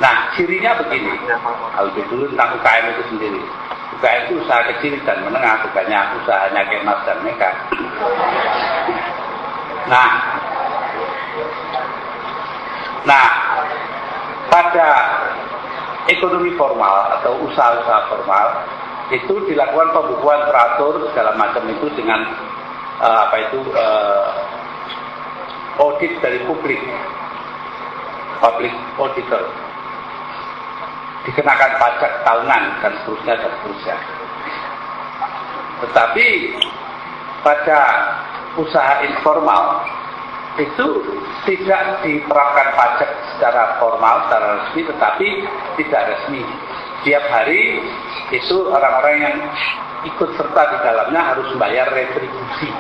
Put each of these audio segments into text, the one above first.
Nah, cirinya begini. Kalau dulu tentang UKM itu sendiri. UKM itu usaha kecil dan menengah, bukannya usahanya Kemas dan Mega. Nah, pada ekonomi formal atau usaha-usaha formal itu dilakukan pembukuan teratur segala macam itu dengan audit dari publik auditor, dikenakan pajak tahunan dan seterusnya. Tetapi pada usaha informal itu tidak diterapkan pajak secara formal, secara resmi, tetapi tidak resmi. Tiap hari itu orang-orang yang ikut serta di dalamnya harus membayar retribusi.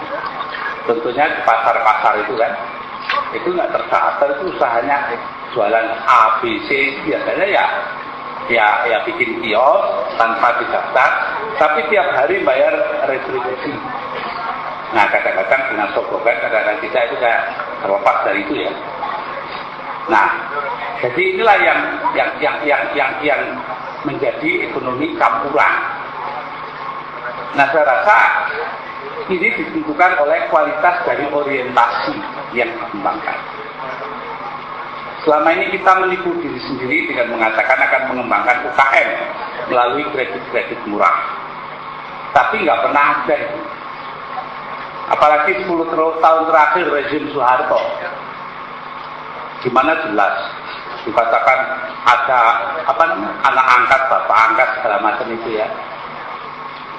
Tentunya di pasar-pasar itu kan, itu nggak terdaftar, itu usahanya jualan A, B, C, biasanya ya bikin kios tanpa didaftar, tapi tiap hari bayar retribusi. Nah, kadang-kadang dengan sogokan, kadang-kadang kita itu kayak terlepas dari itu ya. Nah, jadi inilah yang menjadi ekonomi campuran. Nah, saya rasa ini ditentukan oleh kualitas dari orientasi yang dikembangkan. Selama ini kita menipu diri sendiri dengan mengatakan akan mengembangkan UKM melalui kredit-kredit murah. Tapi nggak pernah ada itu. Apalagi 10 tahun terakhir rezim Soeharto. Gimana jelas dikatakan ada anak angkat, bapak angkat segala macam itu ya.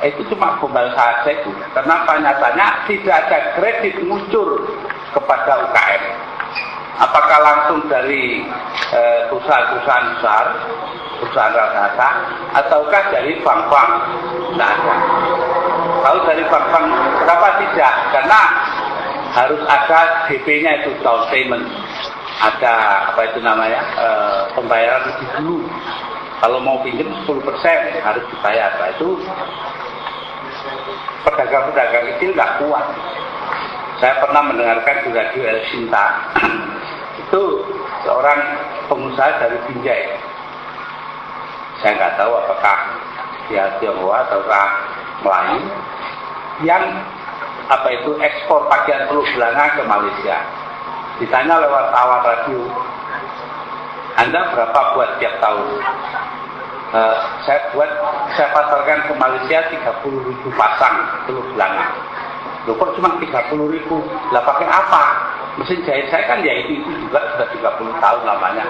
Itu cuma gombal saja itu. Kenapa? Nyatanya tidak ada kredit muncul kepada UKM. Apakah langsung dari perusahaan-perusahaan besar, perusahaan raksasa, ataukah dari bank-bank? Tidak ada. Kalau dari bank-bank, kenapa tidak? Karena harus ada DP-nya itu, down payment. Ada pembayaran lebih dulu. Kalau mau pinjam 10% harus dibayar. Nah, itu pedagang-pedagang kecil nggak kuat. Saya pernah mendengarkan di radio El Sinta, itu seorang pengusaha dari Binjai. Saya nggak tahu apakah dia Tionghoa atau Melayu, yang ekspor pakaian peluk belanga ke Malaysia. Ditanya lewat tawar radio, Anda berapa buat tiap tahun? Saya pasarkan ke Malaysia 30.000 pasang peluk belanga. Loh, kok cuma 30.000? Lah pakai apa? Mesin jahit saya kan ya itu juga sudah 30 tahun lamanya.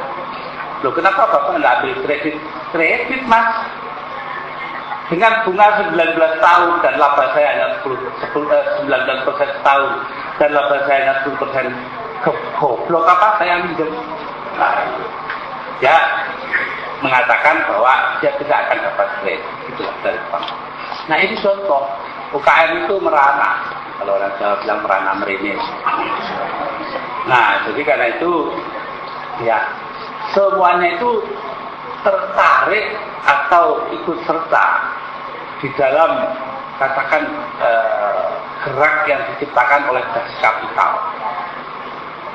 Loh, kenapa Bapak nggak ambil kredit? Kredit, Mas. Dengan bunga 19 tahun dan laba saya hanya 19% setahun dan laba saya hanya 10%. Goblok apa saya minjem? Nah, dia mengatakan bahwa dia tidak akan dapat kredit. Itulah dari bank. Nah, ini contoh. UKM itu merana. Kalau orang Jawa bilang merana merinis. Nah, jadi karena itu ya semuanya itu tertarik atau ikut serta di dalam katakan gerak yang diciptakan oleh das kapital.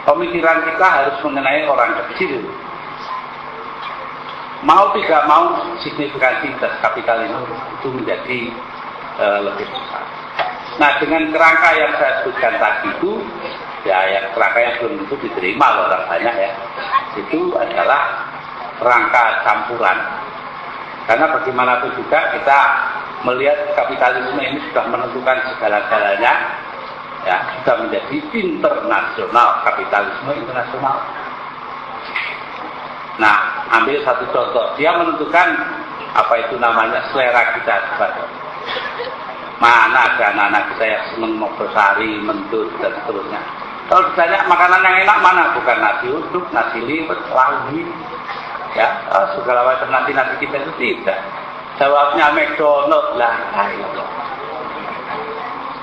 Pemikiran kita harus mengenai orang kecil. Mau tidak mau signifikansi das kapital itu menjadi lebih besar. Nah, dengan kerangka yang saya sebutkan tadi itu, ya yang kerangka yang belum tentu diterima oleh orang banyak ya, itu adalah rangka campuran. Karena bagaimanapun juga kita melihat kapitalisme ini sudah menentukan segala-galanya, ya sudah menjadi internasional, kapitalisme internasional. Nah, ambil satu contoh, dia menentukan selera kita kepada. Mana ada anak-anak kita yang senang Nogosari, Mentut, dan seterusnya. Kalau ditanya makanan yang enak mana? Bukan nasi uduk, nasi liwet, lagi. Ya, segala macam nasi kita itu tidak. Jawabnya McDonald lah.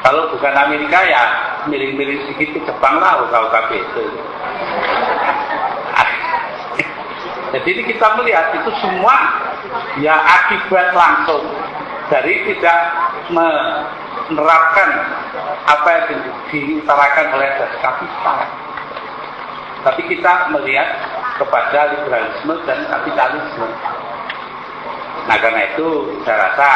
Kalau bukan Amerika ya miring-miring sedikit ke Jepang lah, UKB itu. Jadi ini kita melihat itu semua ya akibat langsung dari tidak menerapkan apa yang diutarakan oleh das kapital. Tapi kita melihat kepada liberalisme dan kapitalisme. Nah, karena itu saya rasa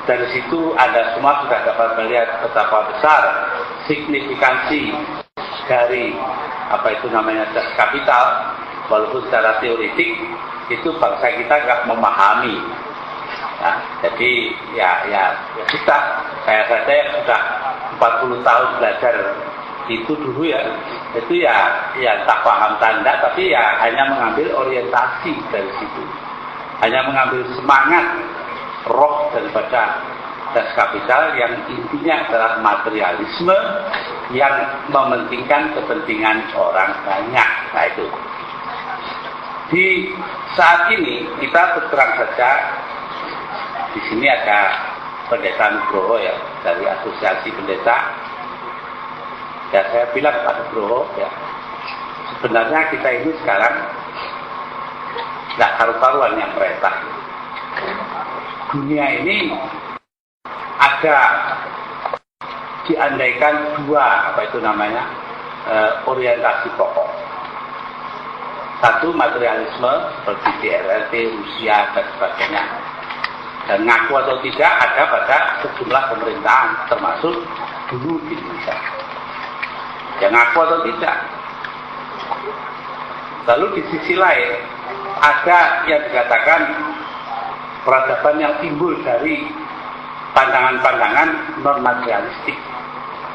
dari situ Anda semua sudah dapat melihat betapa besar signifikansi dari apa itu namanya das kapital. Walaupun secara teoretik itu bangsa kita nggak memahami. Nah, jadi ya kita, saya saja yang sudah 40 tahun belajar itu dulu ya, itu ya tak paham tanda, tapi ya hanya mengambil orientasi dari situ, hanya mengambil semangat roh daripada das kapital yang intinya adalah materialisme yang mementingkan kepentingan orang banyak. Nah itu. Di saat ini kita terang saja, di sini ada Pendeta Nugroho ya, dari Asosiasi Pendeta. Ya saya bilang Pak Nugroho ya, sebenarnya kita ini sekarang nggak karu-karuan yang merintah. Dunia ini ada diandaikan dua apa itu namanya orientasi pokok. Satu materialisme seperti di RRT, Rusia dan sebagainya. Dan ngaku atau tidak ada pada sejumlah pemerintahan, termasuk dulu di Indonesia. Ya ngaku atau tidak. Lalu di sisi lain ada yang dikatakan peradaban yang timbul dari pandangan-pandangan non-materialistik,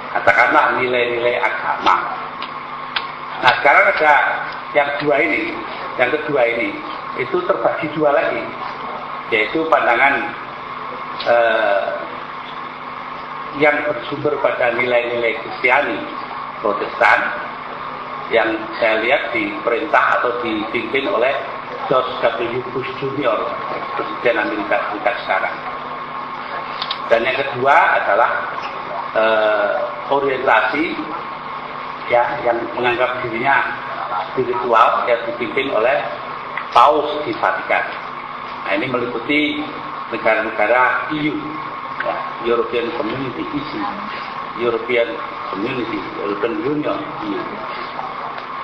katakanlah nilai-nilai agama. Nah sekarang ada yang dua ini, yang kedua ini, itu terbagi dua lagi, yaitu pandangan yang bersumber pada nilai-nilai Kristiani, Protestan, yang saya lihat diperintah atau dipimpin oleh George W. Bush Jr., Presiden Amerika Serikat sekarang. Dan yang kedua adalah orientasi ya yang menganggap dirinya spiritual yang dipimpin oleh Paus di Vatikan. Nah ini meliputi negara-negara EU, ya, European Community (EC), European Community, European Union (EU).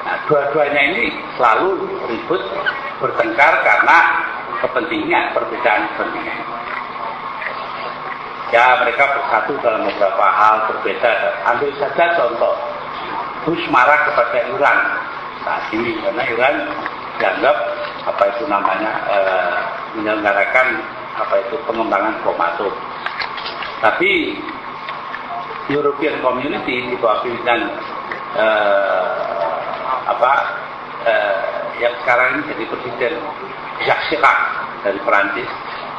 Nah dua-duanya ini selalu ribut bertengkar karena kepentingan, perbedaan kepentingan. Ya mereka bersatu dalam beberapa hal berbeda. Ambil saja contoh, Bush marah kepada Iran saat ini karena Iran dianggap apa itu namanya menyelenggarakan apa itu pengembangan bom atom. Tapi European Community di bawah pimpinan yang sekarang ini jadi presiden Jacques Chirac dari Perancis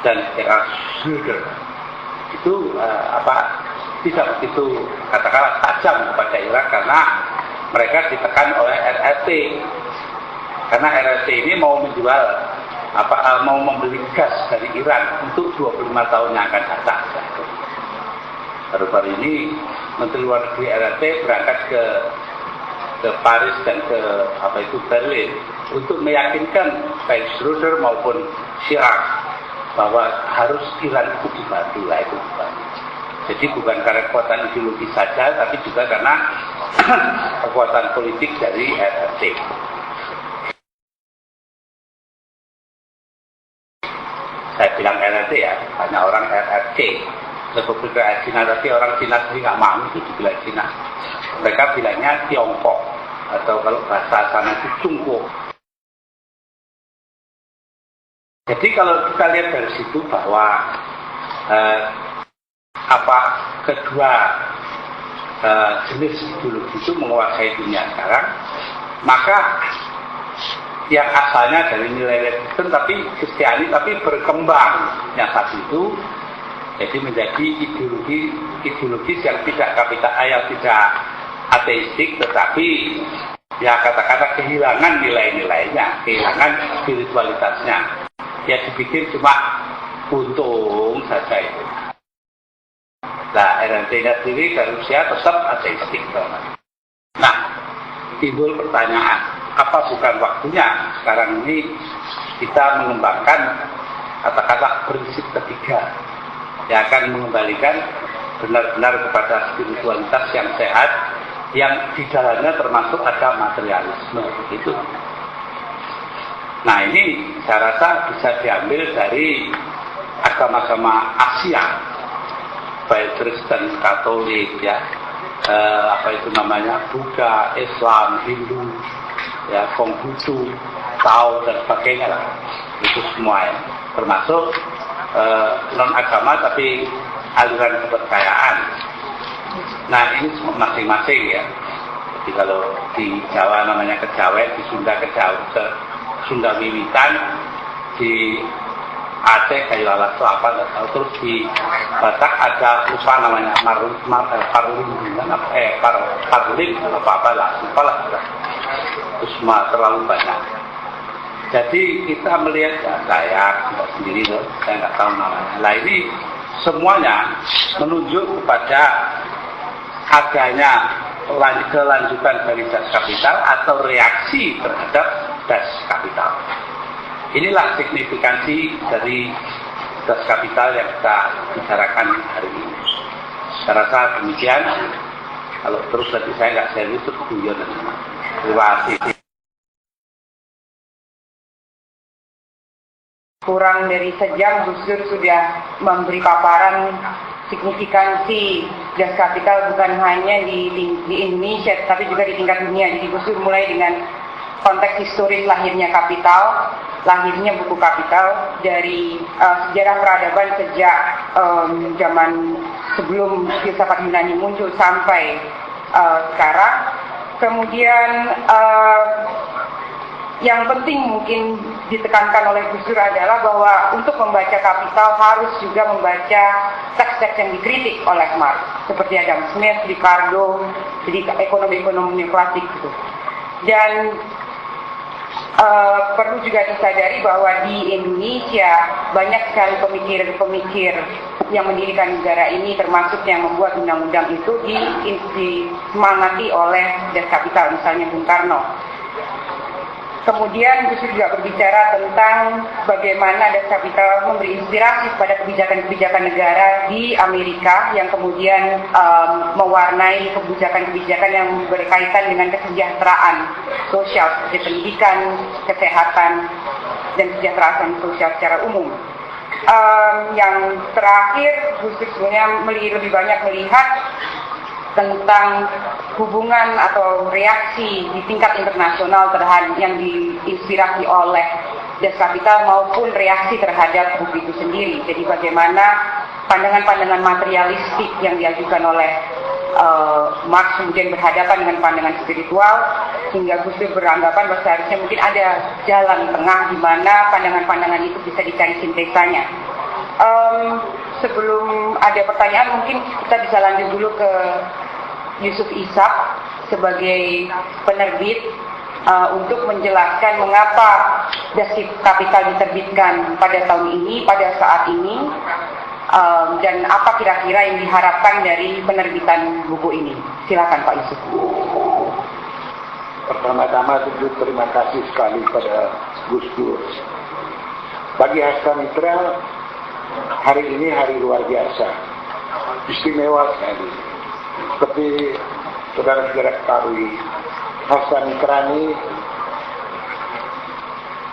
dan Gerhard Schröder itu tidak begitu katakanlah tajam kepada Iran karena mereka ditekan oleh RRT, karena RRT ini mau menjual mau membeli gas dari Iran untuk 25 tahun yang akan datang. Baru-baru ini Menteri Luar Negeri RRT berangkat ke Paris dan ke Berlin untuk meyakinkan baik Schröder maupun Chirac bahwa harus Iran itu dibantu lah itu. Jadi bukan karena kekuatan ideologi saja, tapi juga karena kekuatan politik dari RRT. Saya bilang RRT ya, banyak orang RRT. Republik Rakyat Cina, tapi orang Cina sendiri nggak mau itu dibilang Cina. Mereka bilangnya Tiongkok, atau kalau bahasa sana itu Cungko. Jadi kalau kita lihat dari situ bahwa kedua jenis ideologi itu menguasai dunia sekarang, maka yang asalnya dari nilai-nilai Kristen tapi Kristiani tapi berkembang yang satu itu jadi menjadi ideologi yang tidak yang tidak ateistik, tetapi ya katakanlah kehilangan nilai-nilainya, kehilangan spiritualitasnya. Ya dipikir cuma untung saja itu. Nah, RRT-nya sendiri dari Rusia tetap ateistik. Nah, timbul pertanyaan, apa bukan waktunya sekarang ini kita mengembangkan katakanlah prinsip ketiga yang akan mengembalikan benar-benar kepada spiritualitas yang sehat, yang di dalamnya termasuk ada materialisme begitu. Nah ini saya rasa bisa diambil dari agama-agama Asia, baik Kristen, Katolik, ya, apa itu namanya, Buddha, Islam, Hindu, ya, Konghucu, Tao dan sebagainya lah. Itu semua ya, termasuk non agama tapi aliran kepercayaan. Nah ini masing-masing ya. Jadi kalau di Jawa namanya Kejawen, di Sunda Sunda Wiwitan, di Aceh kayu alas selatan, terus di Batak ada lupa namanya Parlim apa lah, lupa lah, itu semua terlalu banyak. Jadi kita melihat ya, saya sendiri loh, saya nggak tahu namanya. Nah ini semuanya menunjuk kepada adanya kelanjutan dari das kapital atau reaksi terhadap das kapital. Inilah signifikansi dari das kapital yang kita bicarakan hari ini. Saya rasa demikian. Kalau terus nanti saya nggak serius itu guyon. Terima kasih. Kurang dari sejam Gus Dur sudah memberi paparan signifikansi das kapital bukan hanya di Indonesia tapi juga di tingkat dunia. Jadi Gus Dur mulai dengan konteks historis lahirnya kapital, lahirnya buku Kapital, dari sejarah peradaban sejak zaman sebelum filsafat Yunani muncul sampai sekarang. Kemudian yang penting mungkin ditekankan oleh Gus Dur adalah bahwa untuk membaca Kapital harus juga membaca teks-teks yang dikritik oleh Marx, seperti Adam Smith, Ricardo, jadi ekonomi-ekonomi klasik gitu. Dan perlu juga disadari bahwa di Indonesia banyak sekali pemikir-pemikir yang mendirikan negara ini, termasuk yang membuat undang-undang itu disemangati oleh das kapital, misalnya Bung Karno. Kemudian Gus Dur juga berbicara tentang bagaimana das kapital memberi inspirasi kepada kebijakan-kebijakan negara di Amerika yang kemudian mewarnai kebijakan-kebijakan yang berkaitan dengan kesejahteraan sosial seperti pendidikan, kesehatan, dan kesejahteraan sosial secara umum. Yang terakhir, Gus Dur sebenarnya lebih banyak melihat tentang hubungan atau reaksi di tingkat internasional terhadap yang diinspirasi oleh das kapital maupun reaksi terhadap buku itu sendiri. Jadi bagaimana pandangan-pandangan materialistik yang diajukan oleh Marx kemudian berhadapan dengan pandangan spiritual, hingga Gus Dur beranggapan bahwa seharusnya mungkin ada jalan tengah di mana pandangan-pandangan itu bisa dicari sintesanya. Sebelum ada pertanyaan, mungkin kita bisa lanjut dulu ke Yusuf Ishak sebagai penerbit untuk menjelaskan mengapa das kapital diterbitkan pada tahun ini, pada saat ini, dan apa kira-kira yang diharapkan dari penerbitan buku ini. Silakan Pak Yusuf. Pertama-tama tentu terima kasih sekali pada Gus Dur. Bagi Hasta Mitra, hari ini hari luar biasa, istimewa sekali. Seperti saudara-saudara ketahui, Hasta Mitra ini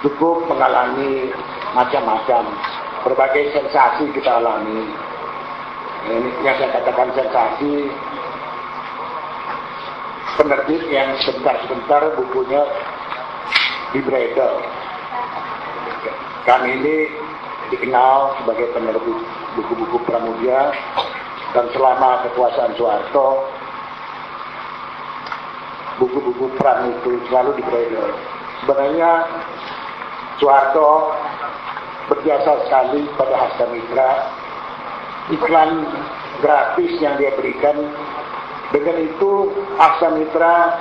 cukup mengalami macam-macam, berbagai sensasi kita alami. Ini yang saya katakan sensasi, penerbit yang sebentar-sebentar bukunya dibredel. Kami ini dikenal sebagai penerbit buku-buku Pramudia, dan selama kekuasaan Soeharto buku-buku Pram itu selalu dibredel. Sebenarnya Soeharto berjasa sekali pada Hasta Mitra. Iklan gratis yang dia berikan, dengan itu Hasta Mitra